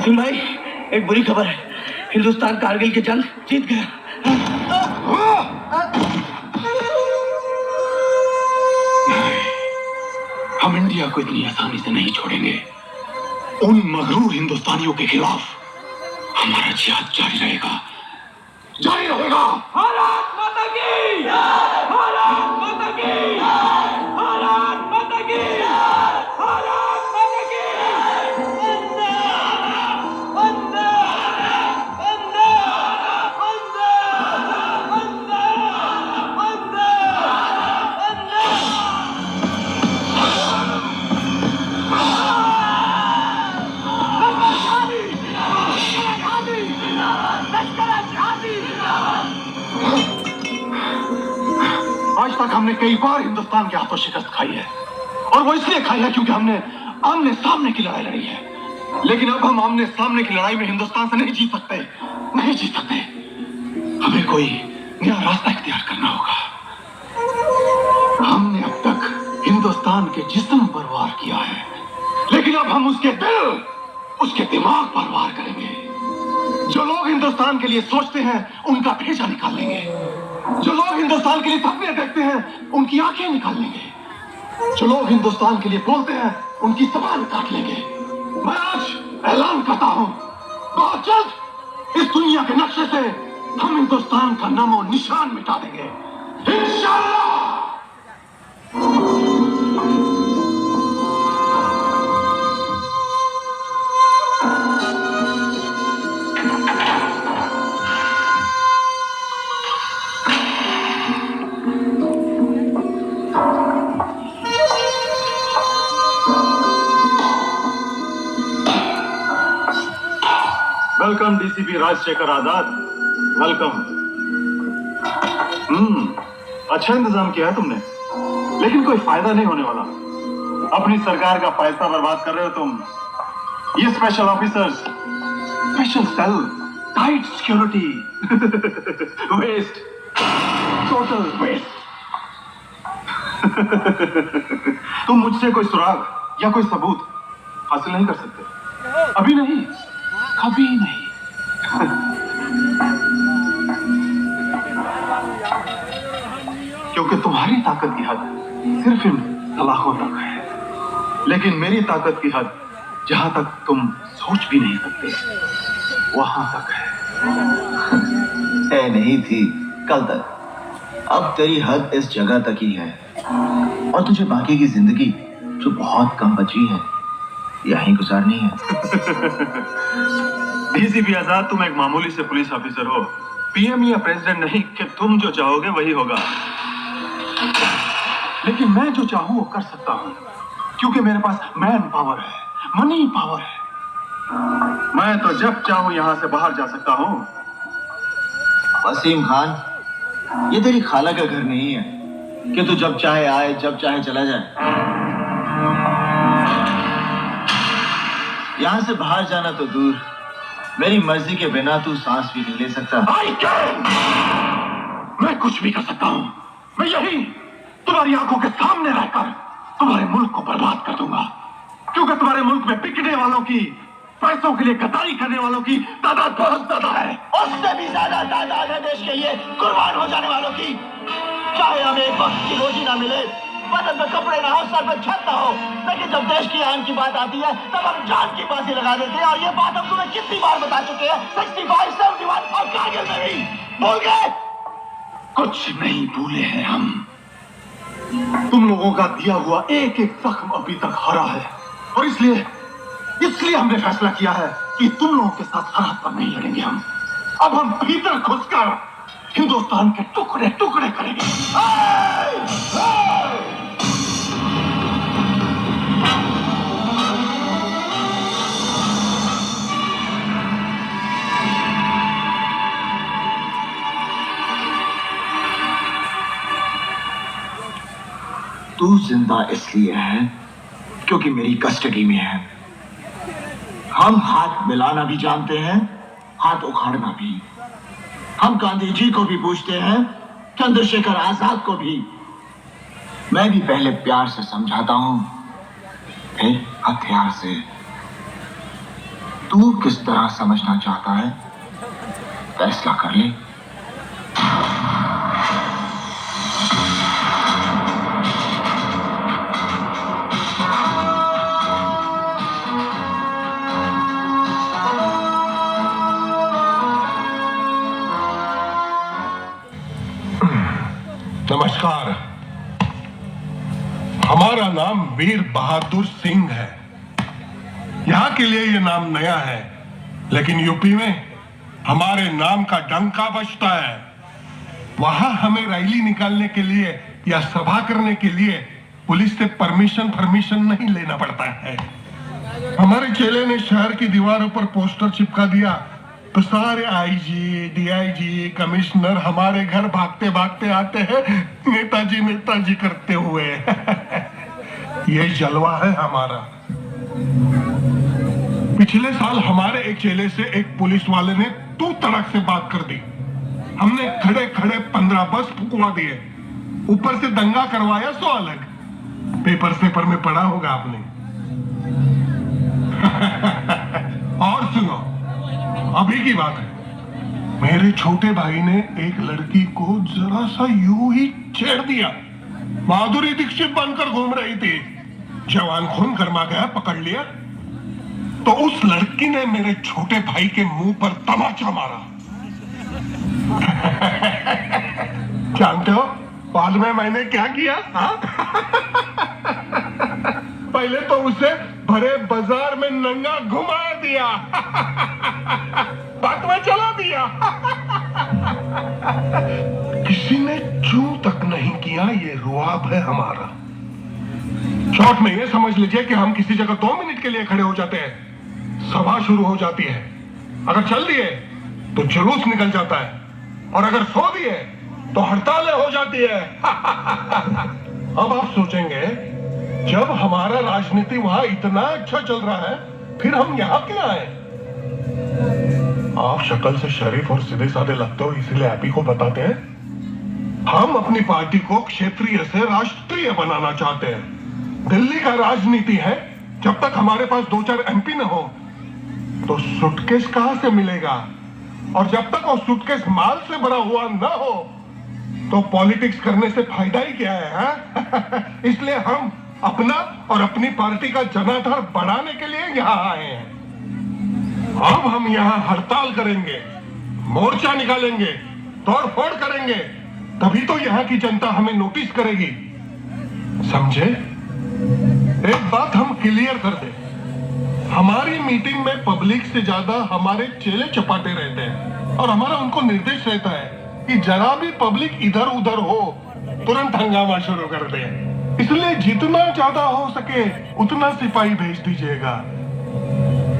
सुन भाई, एक बुरी खबर है। हिंदुस्तान कारगिल की जंग जीत गया। हम इंडिया को इतनी आसानी से नहीं छोड़ेंगे। उन मगरूर हिंदुस्तानियों के खिलाफ हमारा जिहाद जारी रहेगा, जारी रहेगा। भारत माता की जय! भारत माता की जय! भारत माता की जय! भारत माता की जय! वंदे वंदे वंदे वंदे वंदे वंदे आज तक हमने कई बार हिंदुस्तान के हाथों शिकस्त खाई है, और वो इसलिए खाई है क्योंकि हमने आमने सामने की लड़ाई लड़ी है। लेकिन अब हम आमने सामने की लड़ाई में हिंदुस्तान से नहीं जीत सकते, नहीं जीत सकते। हमें कोई नया रास्ता इख्तियार करना होगा। हमने अब तक हिंदुस्तान के जिस्म पर वार किया है, लेकिन अब हम उसके दिल, उसके दिमाग पर वार करेंगे। जो लोग हिंदुस्तान के लिए सोचते हैं उनका भेजा निकाल लेंगे। जो लोग हिंदुस्तान के लिए सपने देखते हैं उनकी आंखें निकाल लेंगे। जो लोग हिंदुस्तान के लिए बोलते हैं उनकी जबान काट लेंगे। मैं आज ऐलान करता हूं, बहुत जल्द इस दुनिया के नक्शे से हम हिंदुस्तान का नामो निशान मिटा देंगे, इंशाअल्लाह। वेलकम डीसीपी राजशेखर आजाद, वेलकम। अच्छा इंतजाम किया है तुमने, लेकिन कोई फायदा नहीं होने वाला। अपनी सरकार का पैसा बर्बाद कर रहे हो तुम। ये special officers, special cell, tight security, waste, total waste. तुम मुझसे कोई सुराग या कोई सबूत हासिल नहीं कर सकते, अभी नहीं, कभी नहीं। क्योंकि तुम्हारी ताकत की हद सिर्फ इन सलाखों तक है, लेकिन मेरी ताकत की हद जहां तक तुम सोच भी नहीं सकते वहां तक है नहीं थी कल तक। अब तेरी हद इस जगह तक ही है, और तुझे बाकी की जिंदगी जो बहुत कम बची है यहीं गुजारनी है। डीसीपी आजाद, तुम एक मामूली से पुलिस ऑफिसर हो, पीएम या प्रेसिडेंट नहीं कि तुम जो चाहोगे वही होगा। लेकिन मैं जो चाहूं वो कर सकता हूं, क्योंकि मेरे पास मैन पावर है, मनी पावर है। मैं तो जब चाहूं यहां से बाहर जा सकता हूं। वसीम खान, ये तेरी खाला का घर नहीं है कि तू जब चाहे आए जब चाहे चला जाए। यहां से बाहर जाना तो दूर, मेरी मर्जी के बिना तू सांस भी नहीं ले सकता। मैं कुछ भी कर सकता हूं। मैं यही तुम्हारी आंखों के सामने रहकर तुम्हारे मुल्क को बर्बाद कर दूंगा, क्योंकि तुम्हारे मुल्क में बिकने वालों की, पैसों के लिए गद्दारी करने वालों की तादाद बहुत ज्यादा है। उससे भी ज्यादा तादाद है देश के लिए कुर्बान हो जाने वालों की। चाहे हमें एक वक्त की रोजी ना मिले, बदन में कपड़े ना हो, सर पर छत ना हो, लेकिन जब देश की आन की बात आती है तब हम जान की बाजी लगा देते हैं। और ये बात हम तुम्हें कितनी बार बता चुके हैं, 65, 71 और कारगिल में भी। भूल गए? कुछ नहीं भूले हैं हम। तुम लोगों का दिया हुआ एक एक जख्म अभी तक हरा है, और इसलिए हमने फैसला किया है कि तुम लोगों के साथ सरहद पर नहीं लड़ेंगे हम। अब हम भीतर घुसकर हिंदुस्तान के टुकड़े टुकड़े करेंगे। तू जिंदा इसलिए है क्योंकि मेरी कस्टडी में है। हम हाथ मिलाना भी जानते हैं, हाथ उखाड़ना भी। हम गांधी जी को भी पूछते हैं, चंद्रशेखर आजाद को भी। मैं भी पहले प्यार से समझाता हूं, फिर हथियार से। तू किस तरह समझना चाहता है, फैसला कर ले। नमस्कार, हमारा नाम वीर बहादुर सिंह है। यहाँ के लिए ये नाम नया है, लेकिन यूपी में हमारे नाम का डंका बजता है। वहां हमें रैली निकालने के लिए या सभा करने के लिए पुलिस से परमिशन नहीं लेना पड़ता है। हमारे चेले ने शहर की दीवारों पर पोस्टर चिपका दिया तो सारे आईजी, डीआईजी, कमिश्नर हमारे घर भागते भागते आते हैं, नेताजी करते हुए। ये जलवा है हमारा। पिछले साल हमारे एक चेले से एक पुलिस वाले ने तू तड़क से बात कर दी। हमने खड़े खड़े 15 बस फुकवा दिए, ऊपर से दंगा करवाया सो अलग। पेपर में पढ़ा होगा आपने। और सुनो, अभी की बात है, मेरे छोटे भाई ने एक लड़की को जरा सा यूं ही छेड़ दिया। माधुरी दीक्षित बनकर घूम रही थी। जवान खून गर्मा गया, पकड़ लिया तो उस लड़की ने मेरे छोटे भाई के मुंह पर तमाचा मारा। जानते हो बाद में मैंने क्या किया? पहले तो उसे भरे बाजार में नंगा घुमा दिया, बात में चला दिया। किसी ने चू तक नहीं किया। ये रुआब है हमारा। शॉर्ट में ये समझ लीजिए कि हम किसी जगह 2 मिनट के लिए खड़े हो जाते हैं, सभा शुरू हो जाती है। अगर चल दिए तो जुलूस निकल जाता है, और अगर सो दिए तो हड़तालें हो जाती है। अब आप सोचेंगे, जब हमारा राजनीति वहां इतना अच्छा चल रहा है, फिर हम यहां क्यों आए? आप शक्ल से शरीफ और सीधे साधे लगते हो, इसलिए आप ही को बताते हैं। हम अपनी पार्टी को क्षेत्रीय से राष्ट्रीय बनाना चाहते हैं। दिल्ली का राजनीति है, जब तक हमारे पास 2-4 एमपी न हो तो सूटकेस कहां से मिलेगा, और जब तक वो सूटकेस माल से भरा हुआ न हो तो पॉलिटिक्स करने से फायदा ही क्या है? इसलिए हम अपना और अपनी पार्टी का जनाधार बढ़ाने के लिए यहाँ आए हैं। अब हम यहाँ हड़ताल करेंगे, मोर्चा निकालेंगे, तोड़फोड़ करेंगे, तभी तो यहाँ की जनता हमें नोटिस करेगी। समझे? एक बात हम क्लियर कर दें, हमारी मीटिंग में पब्लिक से ज्यादा हमारे चेले चपाटे रहते हैं, और हमारा उनको निर्देश रहता है कि जरा भी पब्लिक इधर उधर हो तुरंत हंगामा शुरू कर दे। इसलिए जितना ज्यादा हो सके उतना सिपाही भेज दीजिएगा।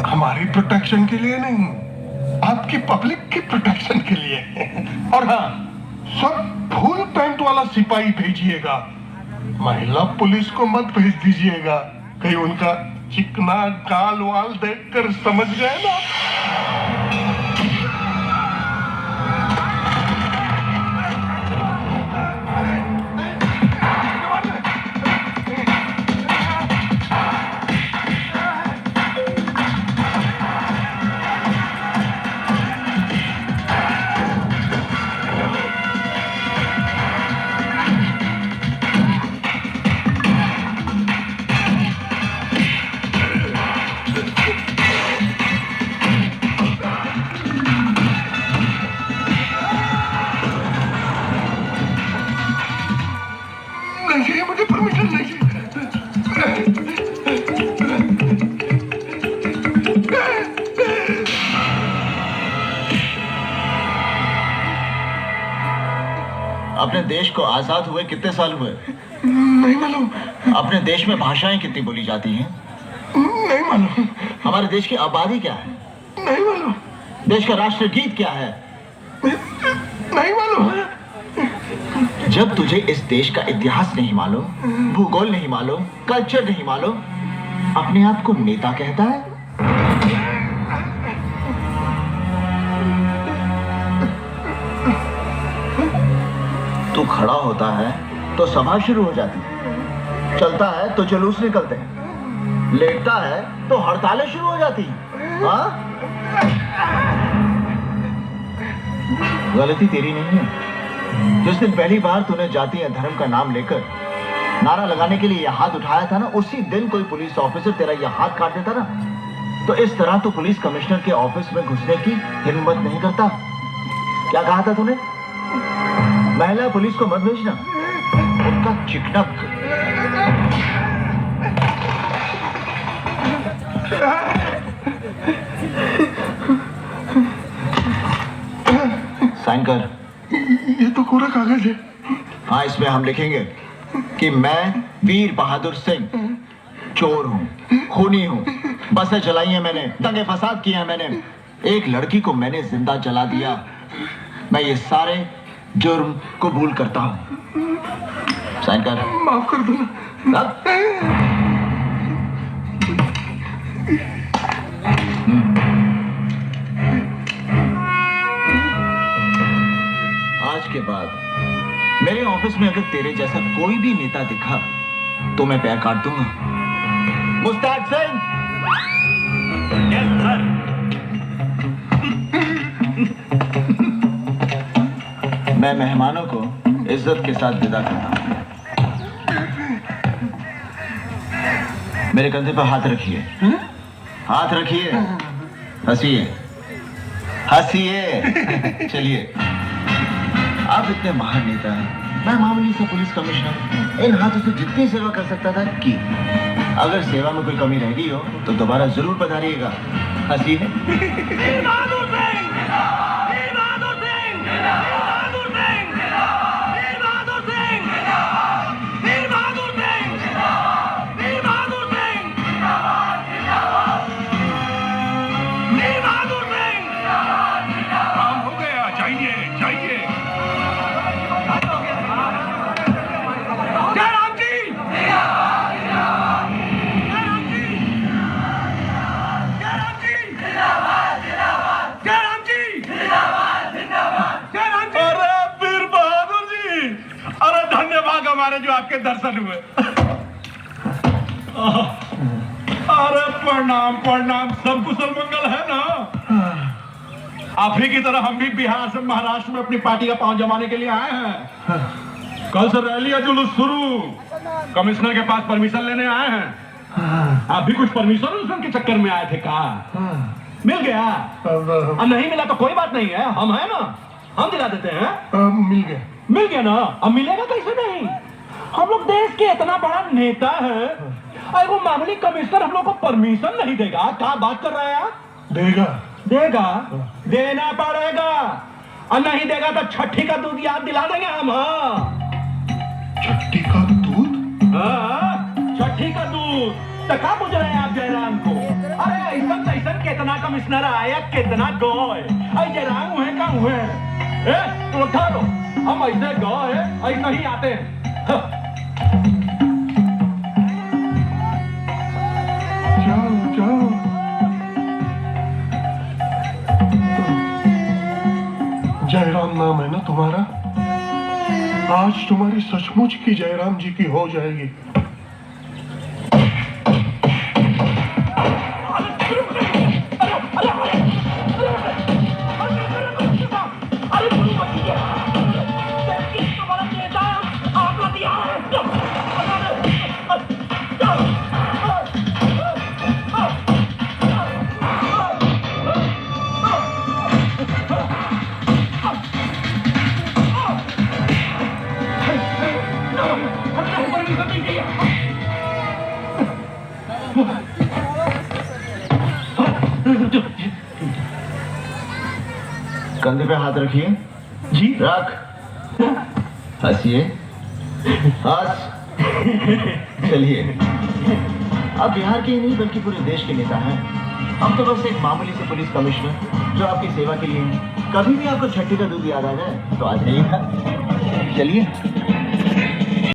हमारी प्रोटेक्शन के लिए नहीं, आपकी पब्लिक की प्रोटेक्शन के लिए। और हाँ, सब फुल पैंट वाला सिपाही भेजिएगा। महिला पुलिस को मत भेज दीजिएगा, कहीं उनका चिकना गाल वाल देखकर समझ गए ना। मुझे परमिशन नहीं चाहिए। अपने देश को आजाद हुए कितने साल हुए? नहीं मालूम। अपने देश में भाषाएं कितनी बोली जाती हैं? नहीं मालूम। हमारे देश की आबादी क्या है? नहीं मालूम। देश का राष्ट्रगीत क्या है? नहीं मालूम। जब तुझे इस देश का इतिहास नहीं मालूम, भूगोल नहीं मालूम, कल्चर नहीं मालूम, अपने आप को नेता कहता है? तू खड़ा होता है तो सभा शुरू हो जाती है, चलता है तो जुलूस निकलते हैं, लेटता है तो हड़तालें शुरू हो जाती हैं। हाँ? गलती तेरी नहीं है। जिस दिन पहली बार तूने जाति या धर्म का नाम लेकर नारा लगाने के लिए यह हाथ उठाया था ना, उसी दिन कोई पुलिस ऑफिसर तेरा यह हाथ काट देता ना, तो इस तरह तो पुलिस कमिश्नर के ऑफिस में घुसने की हिम्मत नहीं करता। क्या कहा था तूने? महिला पुलिस को मत भेजना, उनका चिकना। साइन कर। ये तो कोरा कागज है। हाँ, इसमें हम लिखेंगे कि मैं वीर बहादुर सिंह चोर हूँ, खूनी हूँ, बसें चलाई हैं मैंने, दंगे फसाद किए हैं मैंने, एक लड़की को मैंने जिंदा जला दिया। मैं ये सारे जुर्म कबूल करता हूँ। साइन कर। माफ कर दो ना। आज के बाद मेरे ऑफिस में अगर तेरे जैसा कोई भी नेता दिखा तो मैं पैर काट दूंगा। मुस्ताक सिंह। Yes sir. मैं मेहमानों को इज्जत के साथ विदा करता हूं। मेरे कंधे पर हाथ रखिए। हाथ रखिए। हंसिए, हंसिए। चलिए। आप इतने महान नेता हैं, मैं मामूली से पुलिस कमिश्नर, इन हाथों से जितनी सेवा कर सकता था की। अगर सेवा में कोई कमी रह गई हो तो दोबारा जरूर पधारिएगा। हंसिए। वीर बहादुर सिंह, वीर बहादुर सिंह, वीर बहादुर सिंह, वीर बहादुर सिंह, वीर बहादुर सिंह, वीर बहादुर सिंह, वीर बहादुर सिंह। काम हो गया, जाइए जाइए। जयराम जी, जयराम जी, जयराम जी, जयराम जी, जयराम जी। अरे वीर बहादुर जी, अरे धन्यवाद हमारे जो आपके दर्शन हुए। अरे प्रणाम प्रणाम, सब कुशल मंगल है ना? आप ही की तरह हम भी बिहार से महाराष्ट्र में अपनी पार्टी का पांव जमाने के लिए आए हैं। कल से रैली या जुलूस शुरू, कमिश्नर के पास परमिशन लेने आए हैं। आप भी कुछ परमिशन के चक्कर में आए थे का? मिल गया? अब नहीं मिला तो कोई बात नहीं है, हम है ना, हम दिला देते हैं। मिल गया। मिल गया ना? अब मिलेगा कैसे नहीं? हम लोग देश के इतना बड़ा नेता है, अरे वो मामूली कमिश्नर हम लोग को परमिशन नहीं देगा? क्या बात कर रहा है आप? देगा देगा, देना पड़ेगा, और नहीं देगा तो छठी का दूध याद दिला देंगे हम। हाँ, छठी का दूध? हाँ, छठी का दूध। तो क्या पूछ रहे हैं आप जयराम को? अरे ऐसा कितना कमिश्नर आया, कितना गए, अरे जयराम हुए का हुए, तो उठा लो, हम ऐसे गए ऐसा ही आते हैं। हाँ। जाओ जाओ। जयराम नाम है ना तुम्हारा? आज तुम्हारी सचमुच की जयराम जी की हो जाएगी। कंधे पे हाथ रखिए। जी रख। हंसिए, हंस। चलिए। अब बिहार के ही नहीं बल्कि पूरे देश के नेता हैं। हम तो बस एक मामूली से पुलिस कमिश्नर जो आपकी सेवा के लिए हैं। कभी भी आपको छठी का दूध याद आ जाए तो आ जाइएगा। चलिए।